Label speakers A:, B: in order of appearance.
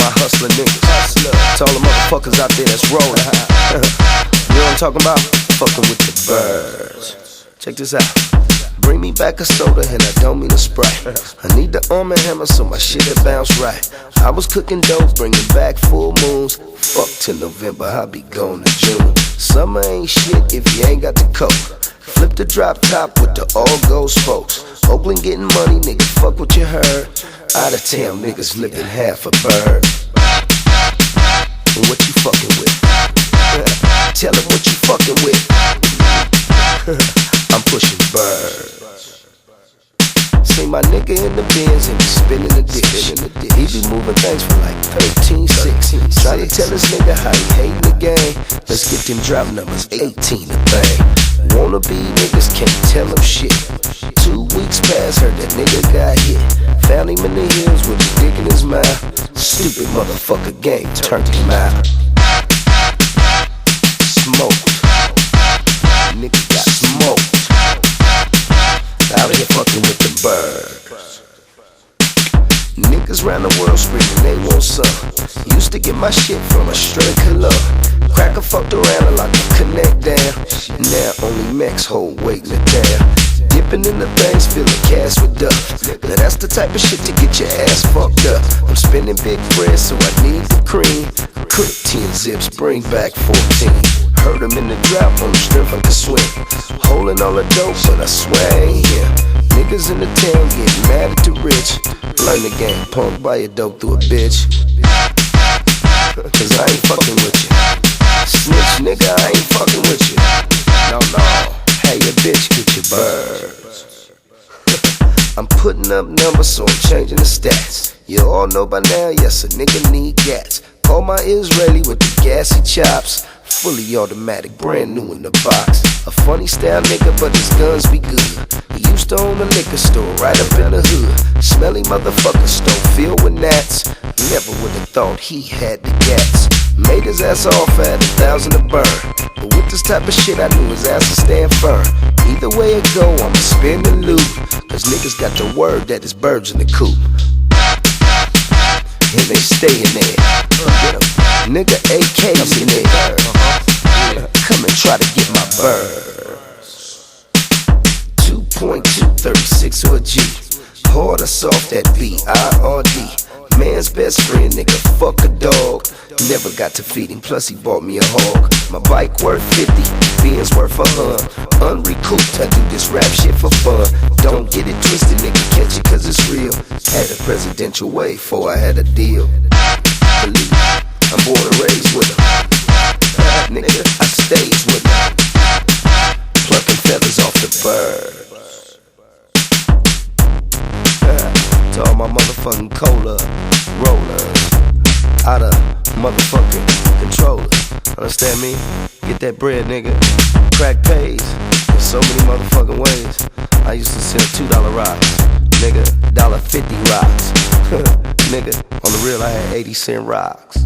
A: my hustling niggas. To all the motherfuckers out there that's rolling. You know what I'm talking about? Fucking with the birds. Check this out. Bring me back a soda and I don't mean a Sprite. I need the Arm & Hammer so my shit'll bounce right. I was cooking dope, bringing back full moons. Fuck till November, I'll be going to June. Summer ain't shit if you ain't got the coke. Flip the drop top with the all goes folks. Oakland getting money, nigga, fuck what you heard. Out of town niggas living half a bird. And what you fucking with? Tell them what you fucking with. I'm pushing birds. See my nigga in the Benz and he spinning the dish. He be moving things for like 13-6. Try to tell this nigga how he hating the game. Let's get them drop numbers 18 to bang. Wannabe niggas can't tell him shit. 2 weeks past, heard that nigga got hit. Found him in the hills with his dick in his mouth. Stupid motherfucker gang turned him out. Smoked. Nigga got smoked. Out here fucking with the birds. Niggas round the world screaming they want some. Used to get my shit from a straight color. Cracker fucked around and locked the connect down. Now only Max hold waiting it down. Dipping in the things, filling cash with duff. Now that's the type of shit to get your ass fucked up. I'm spending big bread so I need the cream. Cook 10 zips, bring back 14. Heard him in the drop on the strength I can swim. Holding all the dope, but I swear I ain't here. Niggas in the town getting mad at the rich. Learn the game, punk, buy your dope through a bitch. Cause I ain't fucking with you. Snitch nigga, I ain't fucking with you. No, hey your bitch, get your birds. I'm putting up numbers so I'm changing the stats. You all know by now, yes a nigga need gats. Call my Israeli with the gassy chops. Fully automatic, brand new in the box. A funny style nigga, but his guns be good. He used to own a liquor store right up in the hood. Smelly motherfucker stole filled with gnats. Never would've thought he had the gats. Made his ass off at 1,000 a burn. But with this type of shit, I knew his ass would stand firm. Either way it go, I'ma spin the loot. Cause niggas got the word that it's birds in the coop. And they stayin' there. Nigga AK's in there. Come and try to get my birds. 2.236 or a G. Hard or soft, that B-I-R-D. Man's best friend, nigga, fuck a dog. Never got to feed him, plus he bought me a hog. My bike worth 50, Benz worth 100. Unrecouped, I do this rap shit for fun. Don't get it twisted, nigga, catch it cause it's real. Had a presidential way before I had a deal. Believe I'm born and raised with her. Nigga, I stays with her. Plucking feathers off the birds. To all my motherfucking cola rollers. Out of motherfucking controllers. Understand me? Get that bread, nigga. Crack pays in so many motherfucking ways. I used to sell $2 rocks. Nigga, $1.50 rocks. Nigga, on the real I had 80-cent rocks.